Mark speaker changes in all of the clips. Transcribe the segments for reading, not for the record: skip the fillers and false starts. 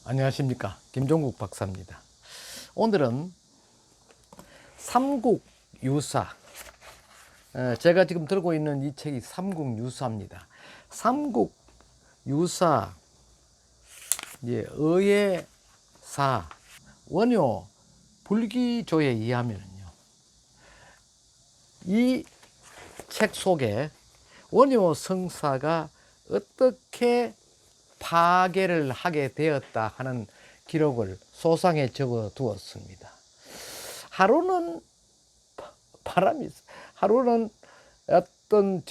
Speaker 1: 안녕하십니까, 김종국 박사입니다. 오늘은 삼국유사, 제가 지금 들고 있는 이 책이 삼국유사입니다. 삼국유사 의예사 원효 불기조에 의하면요, 이 책 속에 원효 성사가 어떻게 파괴를 하게 되었다 하는 기록을 소상에 적어 두었습니다. 하루는 하루는 어떤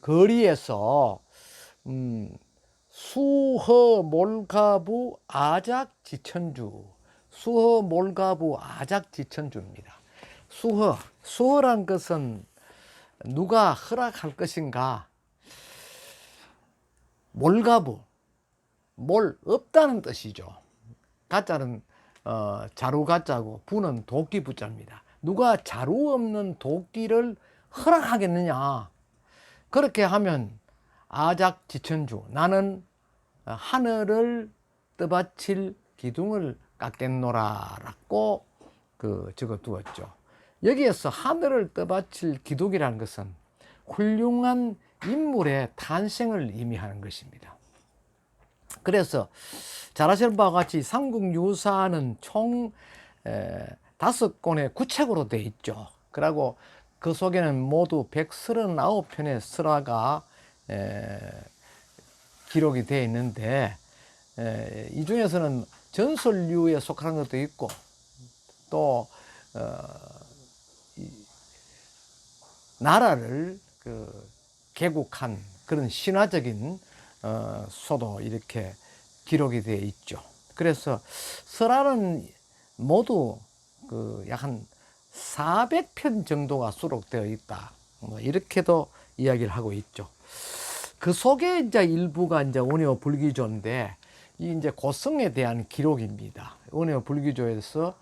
Speaker 1: 거리에서 수허 몰가부 아작지천주입니다. 수허란 것은 누가 허락할 것인가? 몰가부, 없다는 뜻이죠. 가짜는 자루 가짜고 부는 도끼 부자입니다. 누가 자루 없는 도끼를 허락하겠느냐? 그렇게 하면 아작지천주, 나는 하늘을 떠받칠 기둥을 깎겠노라라고 적어 두었죠. 여기에서 하늘을 떠받칠 기둥이라는 것은 훌륭한 인물의 탄생을 의미하는 것입니다. 그래서 잘 아시는 바와 같이 삼국유사는 총 5권의 구책으로 되어 있죠. 그리고 그 속에는 모두 139편의 설화가 기록이 되어 있는데, 이 중에서는 전설류에 속하는 것도 있고, 또 나라를 개국한 그런 신화적인 소도 이렇게 기록이 되어 있죠. 그래서 설화는 모두 약 한 400편 정도가 수록되어 있다, 이렇게도 이야기를 하고 있죠. 그 속에 이제 일부가 이제 원효 불기조인데, 이 이제 고성에 대한 기록입니다. 원효 불기조에서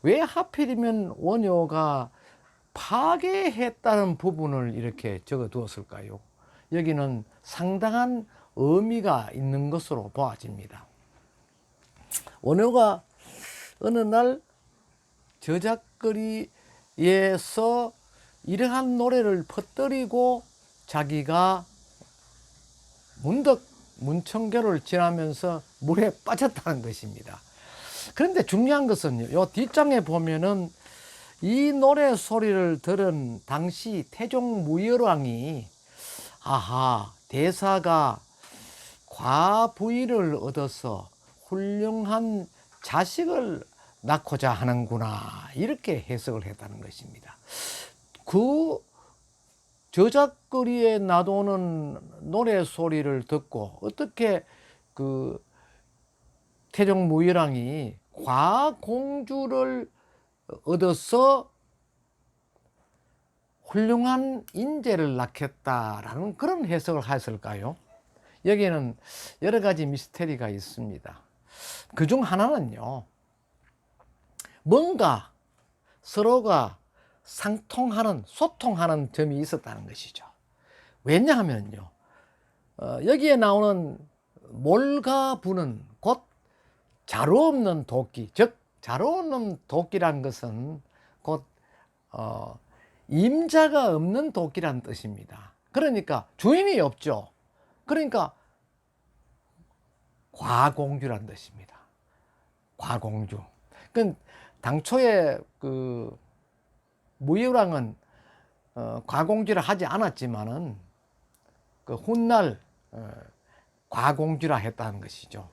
Speaker 1: 왜 하필이면 원효가 파괴했다는 부분을 이렇게 적어 두었을까요? 여기는 상당한 의미가 있는 것으로 보아집니다. 원효가 어느 날 저작거리에서 이러한 노래를 퍼뜨리고 자기가 문득 문청교를 지나면서 물에 빠졌다는 것입니다. 그런데 중요한 것은 요 뒷장에 보면은 이 노래 소리를 들은 당시 태종 무열왕이 대사가 과부의를 얻어서 훌륭한 자식을 낳고자 하는구나, 이렇게 해석을 했다는 것입니다. 그 저작거리에 나도는 노래 소리를 듣고 어떻게 태종 무열왕이 과공주를 얻어서 훌륭한 인재를 낳겠다라는 그런 해석을 했을까요? 여기에는 여러 가지 미스테리가 있습니다. 그중 하나는요, 뭔가 서로가 소통하는 점이 있었다는 것이죠. 왜냐하면요, 여기에 나오는 몰가부는 곧 자루 없는 도끼, 즉 자루 없는 도끼란 것은 곧 임자가 없는 도끼란 뜻입니다. 그러니까 주인이 없죠. 그러니까 과공주란 뜻입니다. 과공주. 그 당초에 무열왕은 과공주를 하지 않았지만은 훗날 과공주라 했다는 것이죠.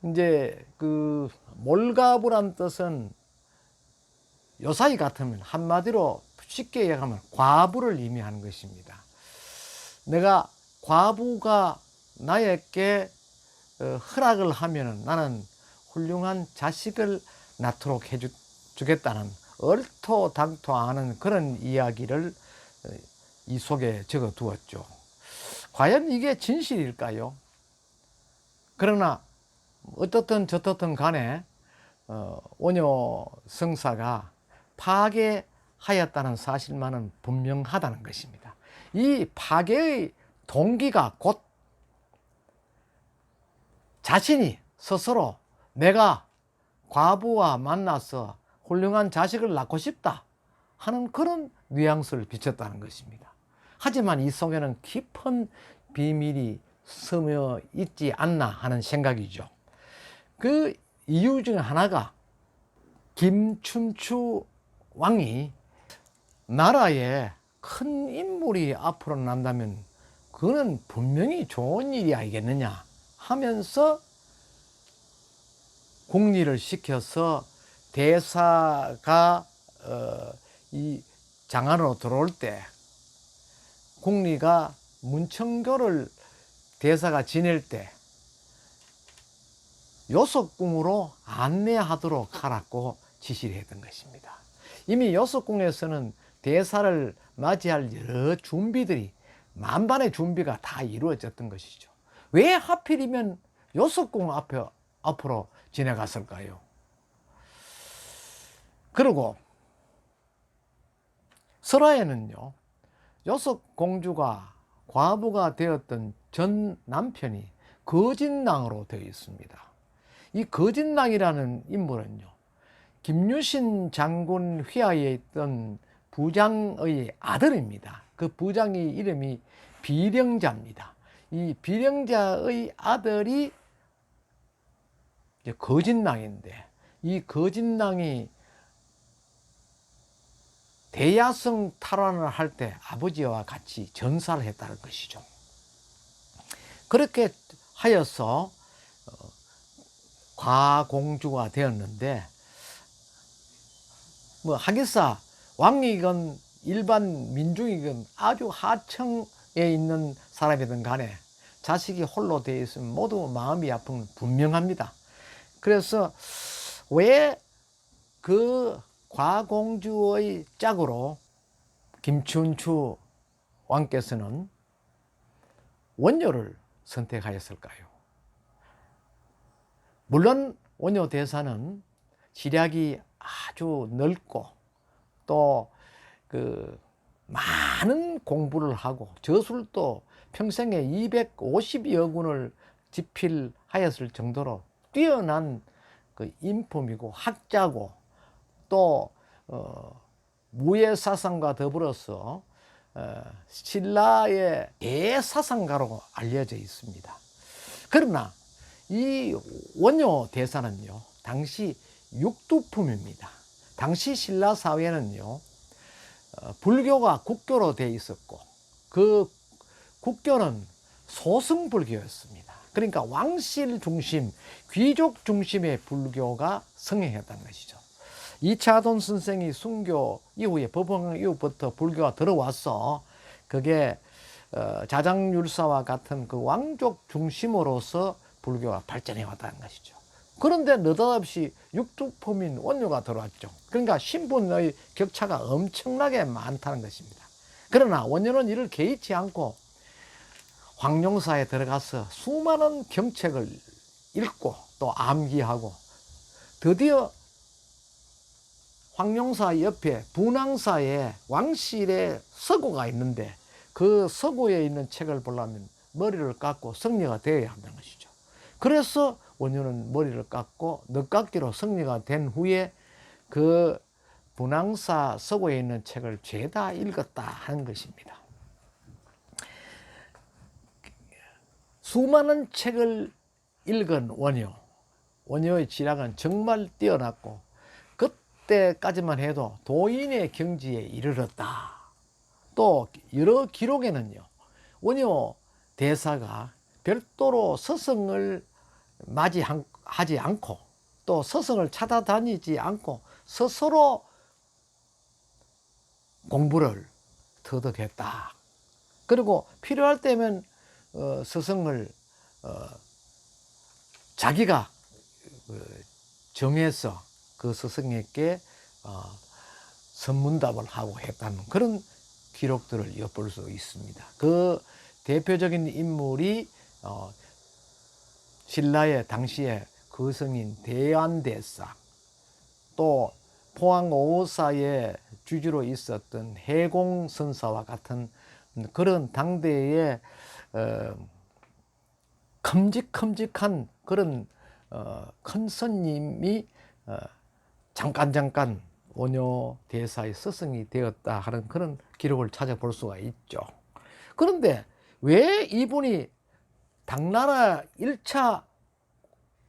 Speaker 1: 이제 몰가부란 뜻은 요사이 같으면 한마디로 쉽게 얘기하면 과부를 의미하는 것입니다. 내가 과부가 나에게 허락을 하면은 나는 훌륭한 자식을 낳도록 해주겠다는 얼토당토하는 그런 이야기를 이 속에 적어 두었죠. 과연 이게 진실일까요? 그러나 어떻든 저떻든 간에 원효 성사가 파괴하였다는 사실만은 분명하다는 것입니다. 이 파괴의 동기가 곧 자신이 스스로 내가 과부와 만나서 훌륭한 자식을 낳고 싶다 하는 그런 뉘앙스를 비쳤다는 것입니다. 하지만 이 속에는 깊은 비밀이 스며 있지 않나 하는 생각이죠. 그 이유 중 하나가 김춘추 왕이 나라에 큰 인물이 앞으로 난다면 그거는 분명히 좋은 일이 아니겠느냐 하면서 궁리를 시켜서 대사가 이 장안으로 들어올 때 궁리가 문청교를 대사가 지낼 때 요석궁으로 안내하도록 하라고 지시를 했던 것입니다. 이미 요석궁에서는 대사를 맞이할 여러 준비들이 만반의 준비가 다 이루어졌던 것이죠. 왜 하필이면 요석궁 앞으로 지나갔을까요? 그리고 설화에는요, 요석공주가 과부가 되었던 전 남편이 거진낭으로 되어 있습니다. 이 거진낭이라는 인물은요, 김유신 장군 휘하에 있던 부장의 아들입니다. 그 부장의 이름이 비령자입니다. 이 비령자의 아들이 이제 거진낭인데, 이 거진낭이 대야성 탈환을 할 때 아버지와 같이 전사를 했다는 것이죠. 그렇게 하여서 과공주가 되었는데, 뭐 하기사 왕이건 일반 민중이건 아주 하층에 있는 사람이든 간에 자식이 홀로 되어 있으면 모두 마음이 아픈 건 분명합니다. 그래서 왜 그 과공주의 짝으로 김춘추 왕께서는 원효를 선택하였을까요? 물론 원효 대사는 지략이 아주 넓고 또 그 많은 공부를 하고 저술도 평생에 250여 군을 집필하였을 정도로 뛰어난 그 인품이고 학자고 또 무예사상과 더불어서 신라의 대사상가로 알려져 있습니다. 그러나 이 원효 대사는요, 당시 육두품입니다. 당시 신라 사회는요, 불교가 국교로 되어 있었고 그 국교는 소승불교였습니다. 그러니까 왕실 중심, 귀족 중심의 불교가 성행했다는 것이죠. 이차돈 선생이 순교 이후에 법황 이후부터 불교가 들어와서 그게 자장율사와 같은 그 왕족 중심으로서 불교가 발전해 왔다는 것이죠. 그런데 느닷없이 육두품인 원효가 들어왔죠. 그러니까 신분의 격차가 엄청나게 많다는 것입니다. 그러나 원효는 이를 개의치 않고 황룡사에 들어가서 수많은 경책을 읽고 또 암기하고 드디어 황룡사 옆에 분황사에 왕실의 서고가 있는데 그 서고에 있는 책을 보려면 머리를 깎고 성리가 되어야 한다는 것이죠. 그래서 원효는 머리를 깎고 늦깎이로 성리가 된 후에 그 분황사 서고에 있는 책을 죄다 읽었다 하는 것입니다. 수많은 책을 읽은 원효의 지략은 정말 뛰어났고 그때까지만 해도 도인의 경지에 이르렀다. 또 여러 기록에는요, 원효 대사가 별도로 서성을 맞이하지 않고 또 서성을 찾아다니지 않고 스스로 공부를 터득했다. 그리고 필요할 때면 스승을 자기가 정해서 그 스승에게 선문답을 하고 했다는 그런 기록들을 엿볼 수 있습니다. 그 대표적인 인물이 신라의 당시의 거성인 대안대사, 또 포항 5호사의 주지로 있었던 해공선사와 같은 그런 당대의 큼직큼직한 그런 큰 스님이 잠깐 원효 대사의 스승이 되었다 하는 그런 기록을 찾아볼 수가 있죠. 그런데 왜 이분이 당나라 1차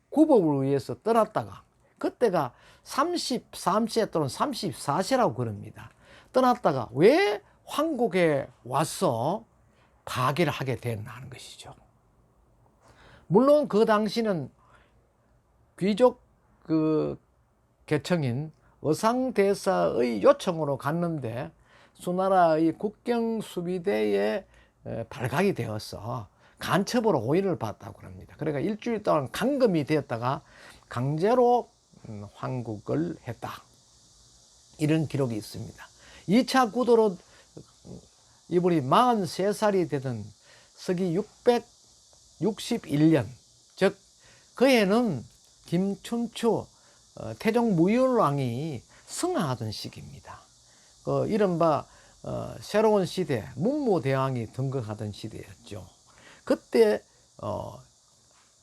Speaker 1: 구법을 위해서 떠났다가, 그때가 33세 또는 34세라고 그럽니다. 떠났다가 왜 황국에 와서 파괴를 하게 됐나 하는 것이죠. 물론 그 당시는 귀족 계층인 의상대사의 요청으로 갔는데 수나라의 국경수비대에 발각이 되어서 간첩으로 오인을 받았다고 합니다. 그러니까 일주일 동안 감금이 되었다가 강제로 환국을 했다, 이런 기록이 있습니다. 2차 구도로 이분이 43살이 되던 서기 661년, 즉 그해는 김춘추 태종 무율왕이 승하하던 시기입니다. 이른바 새로운 시대, 문무대왕이 등극하던 시대였죠. 그때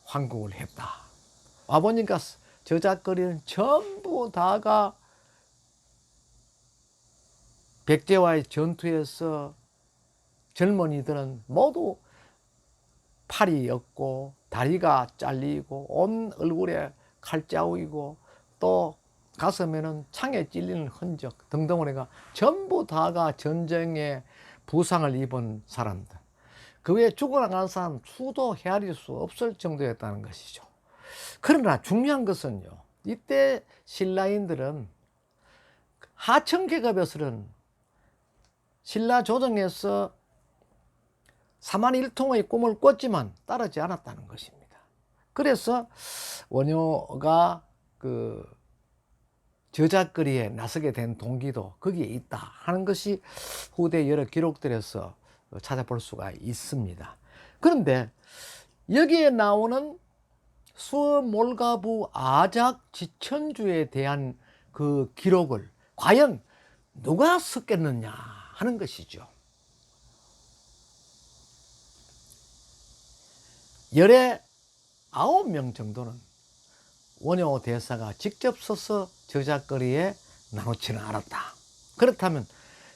Speaker 1: 환국을 했다. 와보니까 저작거리는 전부 다가 백제와의 전투에서 젊은이들은 모두 팔이 없고 다리가 잘리고 온 얼굴에 칼자국이고 또 가슴에는 창에 찔리는 흔적 등등으로 해가 전부 다가 전쟁에 부상을 입은 사람들, 그 외에 죽어나간 사람 수도 헤아릴 수 없을 정도였다는 것이죠. 그러나 중요한 것은요, 이때 신라인들은 하청 계급에서는 신라 조정에서 사만일통의 꿈을 꿨지만 따르지 않았다는 것입니다. 그래서 원효가 저작거리에 나서게 된 동기도 거기에 있다 하는 것이 후대 여러 기록들에서 찾아볼 수가 있습니다. 그런데 여기에 나오는 수몰가부 아작 지천주에 대한 그 기록을 과연 누가 썼겠느냐 하는 것이죠. 열에 9명 정도는 원효 대사가 직접 써서 저작거리에 나놓지는 않았다. 그렇다면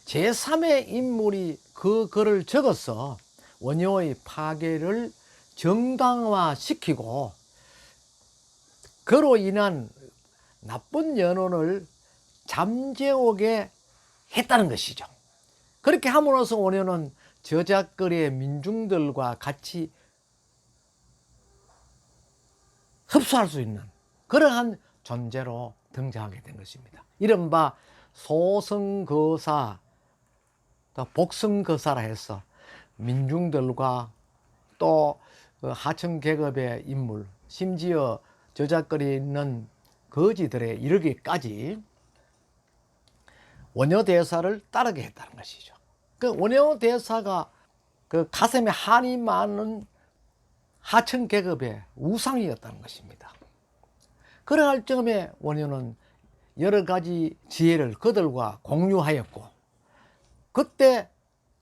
Speaker 1: 제3의 인물이 그 글을 적어서 원효의 파괴를 정당화시키고 그로 인한 나쁜 연원을 잠재우게 했다는 것이죠. 그렇게 함으로써 원효는 저작거리의 민중들과 같이 흡수할 수 있는 그러한 존재로 등장하게 된 것입니다. 이른바 소승거사, 복승거사라 해서 민중들과 또 하층 계급의 인물, 심지어 저작거리에 있는 거지들에 이르기까지 원효대사를 따르게 했다는 것이죠. 그 원효대사가 그 가슴에 한이 많은 하층 계급의 우상이었다는 것입니다. 그러할 점에 원효는 여러 가지 지혜를 그들과 공유하였고, 그때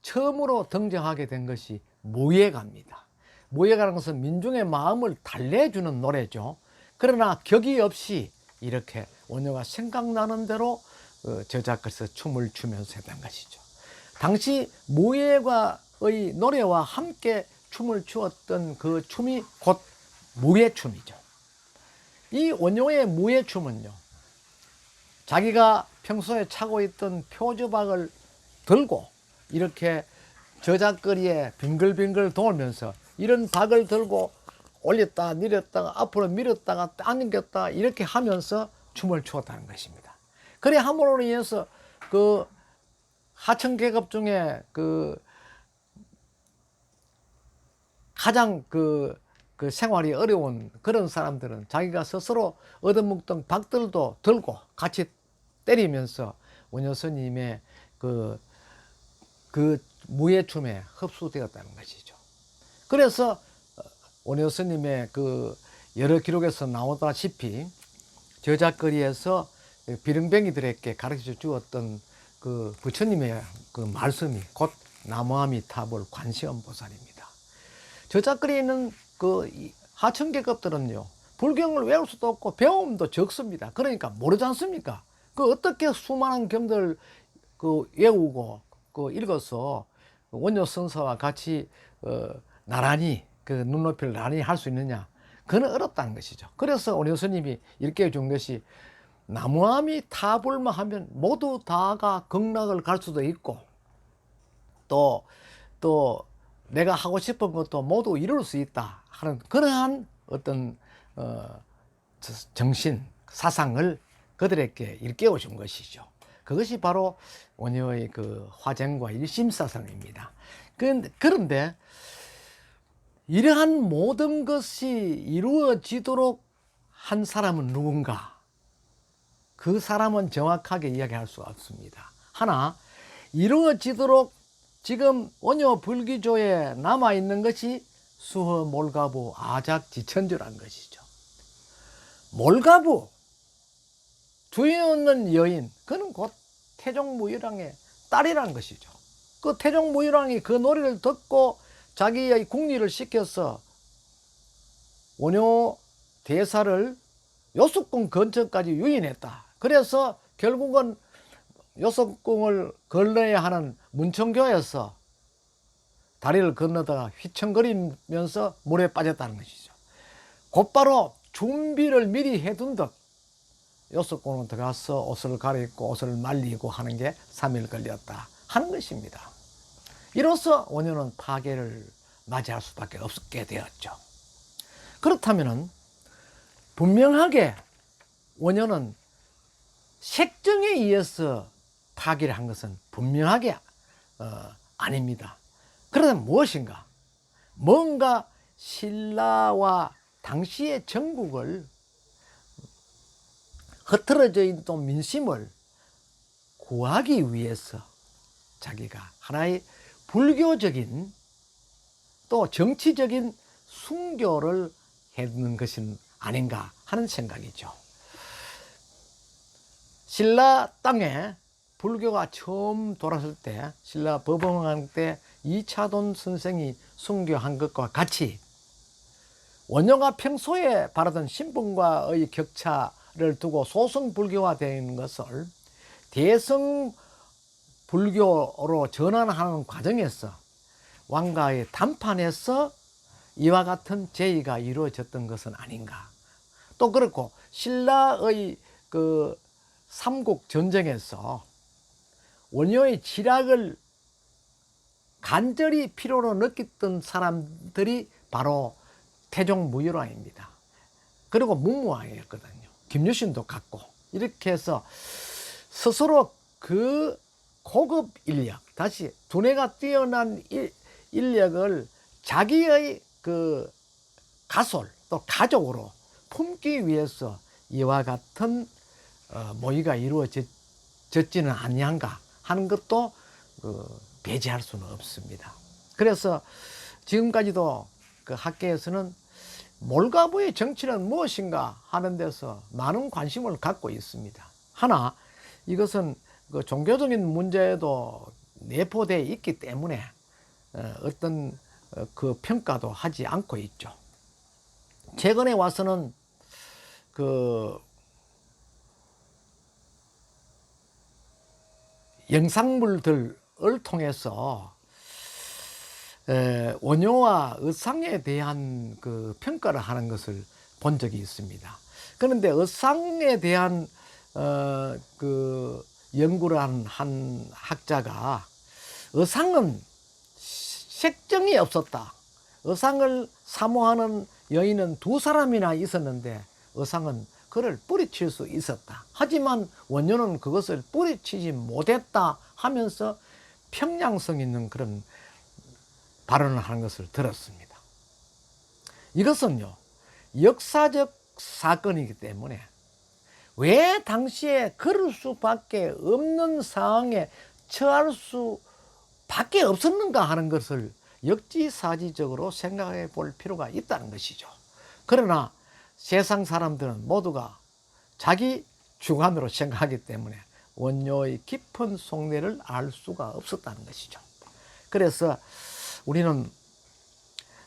Speaker 1: 처음으로 등장하게 된 것이 무예가입니다. 무예가라는 것은 민중의 마음을 달래주는 노래죠. 그러나 격이 없이 이렇게 원효가 생각나는 대로 저작거리에서 춤을 추면서 했던 것이죠. 당시 무예가의 노래와 함께 춤을 추었던 그 춤이 곧 무예춤이죠. 이 원효의 무예춤은요, 자기가 평소에 차고 있던 표주박을 들고 이렇게 저작거리에 빙글빙글 돌면서 이런 박을 들고 올렸다 내렸다가 앞으로 밀었다가 당겼다 이렇게 하면서 춤을 추었다는 것입니다. 그래 함으로 인해서 그 하층 계급 중에 가장 생활이 어려운 그런 사람들은 자기가 스스로 얻어먹던 박들도 들고 같이 때리면서 원효 스님의 그 무예춤에 흡수되었다는 것이죠. 그래서 원효 스님의 여러 기록에서 나오다시피 저작거리에서 비릉뱅이들에게 가르쳐 주었던 부처님의 말씀이 곧 나무아미타불 관세음보살입니다. 저작거리에 있는 하층계급들은요, 불경을 외울 수도 없고 배움도 적습니다. 그러니까 모르지 않습니까? 그 어떻게 수많은 경들 그 외우고 그 읽어서 원효 선사와 같이 나란히 그 눈높이를 나란히 할 수 있느냐? 그건 어렵다는 것이죠. 그래서 원효 스님이 일깨워 준 것이 나무함이 타불만 하면 모두 다가 극락을 갈 수도 있고 또 내가 하고 싶은 것도 모두 이룰 수 있다 하는 그러한 어떤 정신 사상을 그들에게 일깨워 준 것이죠. 그것이 바로 원효의 그 화쟁과 일심사상입니다. 그런데 이러한 모든 것이 이루어지도록 한 사람은 누군가? 그 사람은 정확하게 이야기할 수가 없습니다. 하나, 이루어지도록 지금 원효 불기조에 남아있는 것이 수허 몰가부 아작지천주라는 것이죠. 몰가부, 주인 없는 여인, 그는 곧 태종무일왕의 딸이라는 것이죠. 그 태종무일왕이 그 노래를 듣고 자기의 궁리를 시켜서 원효 대사를 요습궁 근처까지 유인했다. 그래서 결국은 요습궁을 건너야 하는 문청교에서 다리를 건너다가 휘청거리면서 물에 빠졌다는 것이죠. 곧바로 준비를 미리 해둔 듯 요습궁으로 들어가서 옷을 갈아입고 옷을 말리고 하는 게 3일 걸렸다 하는 것입니다. 이로써 원효는 파괴를 맞이할 수밖에 없게 되었죠. 그렇다면 분명하게 원효는 색정에 의해서 파괴를 한 것은 분명하게 아닙니다. 그러면 무엇인가? 뭔가 신라와 당시의 전국을 흐트러져 있던 민심을 구하기 위해서 자기가 하나의 불교적인 또 정치적인 순교를 했는 것은 아닌가 하는 생각이죠. 신라 땅에 불교가 처음 돌았을 때 신라 법흥왕 때 이차돈 선생이 순교한 것과 같이 원효가 평소에 바라던 신분과의 격차를 두고 소승 불교화되는 것을 대승 불교로 전환하는 과정에서 왕가의 담판에서 이와 같은 제의가 이루어졌던 것은 아닌가. 또 그렇고 신라의 그 삼국 전쟁에서 원효의 지략을 간절히 필요로 느꼈던 사람들이 바로 태종무일왕입니다. 그리고 문무왕이었거든요. 김유신도 같고 이렇게 해서 스스로 그 고급 인력, 다시 두뇌가 뛰어난 인력을 자기의 그 가솔 또 가족으로 품기 위해서 이와 같은 모의가 이루어졌지는 아니한가 하는 것도 배제할 수는 없습니다. 그래서 지금까지도 그 학계에서는 몰가부의 정치는 무엇인가 하는 데서 많은 관심을 갖고 있습니다. 하나, 이것은 그 종교적인 문제에도 내포되어 있기 때문에 어떤 그 평가도 하지 않고 있죠. 최근에 와서는 그 영상물들을 통해서 원효와 의상에 대한 그 평가를 하는 것을 본 적이 있습니다. 그런데 의상에 대한 그 연구를 한 학자가 의상은 색정이 없었다. 의상을 사모하는 여인은 2사람이나 있었는데 의상은 그를 뿌리칠 수 있었다. 하지만 원효는 그것을 뿌리치지 못했다 하면서 평양성 있는 그런 발언을 하는 것을 들었습니다. 이것은요, 역사적 사건이기 때문에 왜 당시에 그럴 수밖에 없는 상황에 처할 수밖에 없었는가 하는 것을 역지사지적으로 생각해 볼 필요가 있다는 것이죠. 그러나 세상 사람들은 모두가 자기 주관으로 생각하기 때문에 원효의 깊은 속내를 알 수가 없었다는 것이죠. 그래서 우리는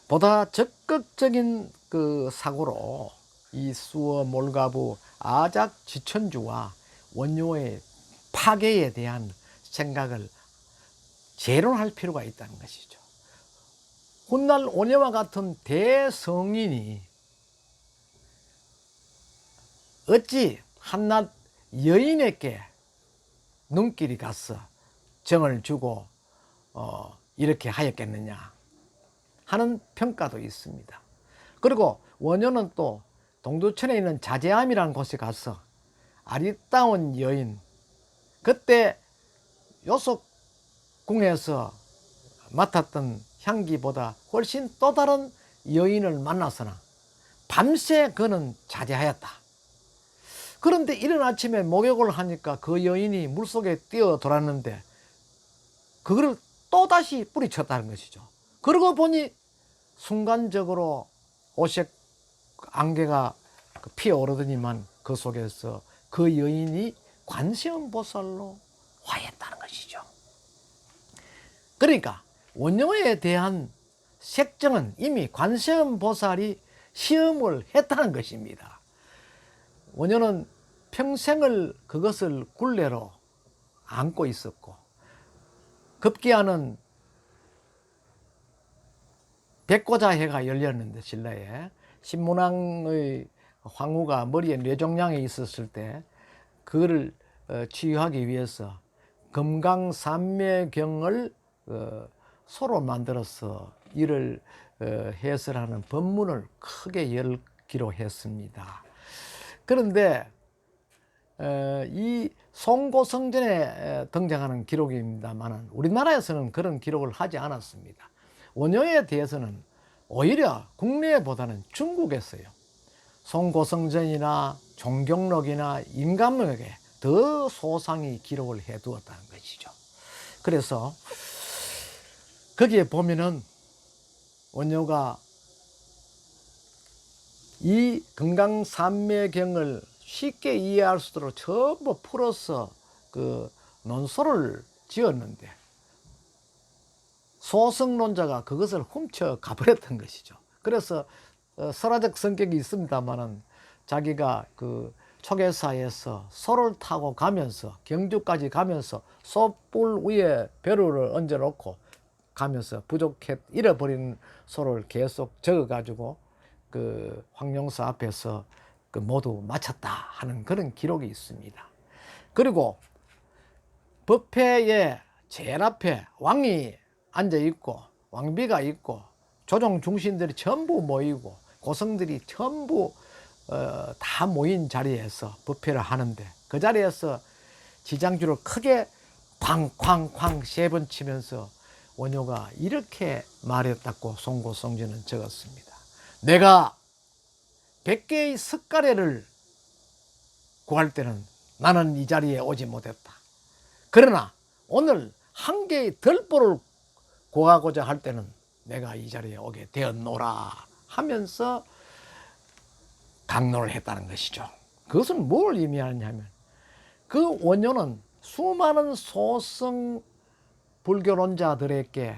Speaker 1: 보다 적극적인 그 사고로 이 수어, 몰가부, 아작, 지천주와 원효의 파괴에 대한 생각을 재론할 필요가 있다는 것이죠. 훗날 원효와 같은 대성인이 어찌 한낱 여인에게 눈길이 가서 정을 주고 이렇게 하였겠느냐 하는 평가도 있습니다. 그리고 원효는 또 동두천에 있는 자제암이라는 곳에 가서 아리따운 여인, 그때 요속궁에서 맡았던 향기보다 훨씬 또 다른 여인을 만나서나 밤새 그는 자제하였다. 그런데 이른 아침에 목욕을 하니까 그 여인이 물속에 뛰어 돌았는데 그거를 또다시 뿌리쳤다는 것이죠. 그러고 보니 순간적으로 오색 안개가 피어오르더니만 그 속에서 그 여인이 관세음보살로 화했다는 것이죠. 그러니까 원효에 대한 색정은 이미 관세음보살이 시험을 했다는 것입니다. 원효는 평생을 그것을 굴레로 안고 있었고, 급기야는 백고자해가 열렸는데 신라에 신문왕의 황후가 머리에 뇌종양이 있었을 때 그를 치유하기 위해서 금강산매경을 소로 만들어서 이를 해설하는 법문을 크게 열기로 했습니다. 그런데 이 송고성전에 등장하는 기록입니다만 우리나라에서는 그런 기록을 하지 않았습니다. 원효에 대해서는 오히려 국내보다는 중국에서요, 송고성전이나 종경록이나 인감록에 더 소상히 기록을 해 두었다는 것이죠. 그래서 거기에 보면은 원효가 이 금강산매경을 쉽게 이해할 수 있도록 전부 풀어서 그 논소를 지었는데 소승론자가 그것을 훔쳐 가버렸던 것이죠. 그래서 설화적 성격이 있습니다만은 자기가 그 초계사에서 소를 타고 가면서 경주까지 가면서 소뿔 위에 벼루를 얹어 놓고 가면서 부족해 잃어버린 소를 계속 적어 가지고 그 황룡사 앞에서 그 모두 마쳤다 하는 그런 기록이 있습니다. 그리고 법회에 제일 앞에 왕이 앉아 있고 왕비가 있고 조정 중신들이 전부 모이고 고성들이 전부 다 모인 자리에서 법회를 하는데 그 자리에서 지장주를 크게 쾅쾅쾅 3번 치면서 원효가 이렇게 말했다고 송고성전은 적었습니다. 내가 100개의 석가래를 구할 때는 나는 이 자리에 오지 못했다. 그러나 오늘 1개의 덜보를 구하고자 할 때는 내가 이 자리에 오게 되었노라 하면서 강론을 했다는 것이죠. 그것은 뭘 의미하냐면 그 원효는 수많은 소승 불교론자들에게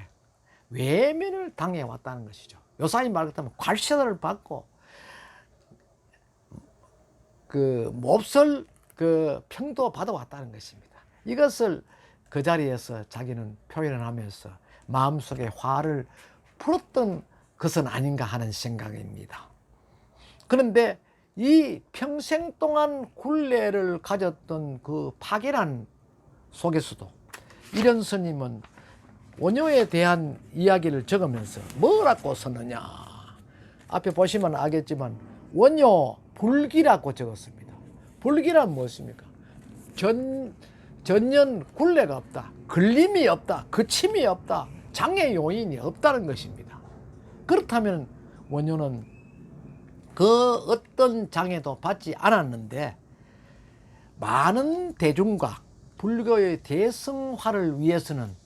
Speaker 1: 외면을 당해왔다는 것이죠. 요사이 말 같으면 괄세를 받고 그 몹쓸 그 평도 받아왔다는 것입니다. 이것을 그 자리에서 자기는 표현을 하면서 마음속에 화를 풀었던 것은 아닌가 하는 생각입니다. 그런데 이 평생 동안 굴레를 가졌던 그 파괴란 속에서도 이련 스님은 원효에 대한 이야기를 적으면서 뭐라고 썼느냐, 앞에 보시면 알겠지만 원효 불기라고 적었습니다. 불기란 무엇입니까? 전년 굴레가 없다, 걸림이 없다, 거침이 없다, 장애 요인이 없다는 것입니다. 그렇다면 원효는 그 어떤 장애도 받지 않았는데 많은 대중과 불교의 대승화를 위해서는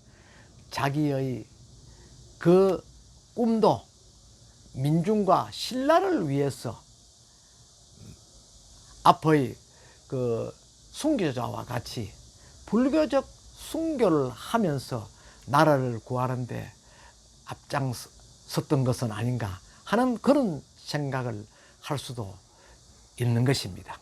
Speaker 1: 자기의 그 꿈도 민중과 신라를 위해서 앞의 그 순교자와 같이 불교적 순교를 하면서 나라를 구하는데 앞장섰던 것은 아닌가 하는 그런 생각을 할 수도 있는 것입니다.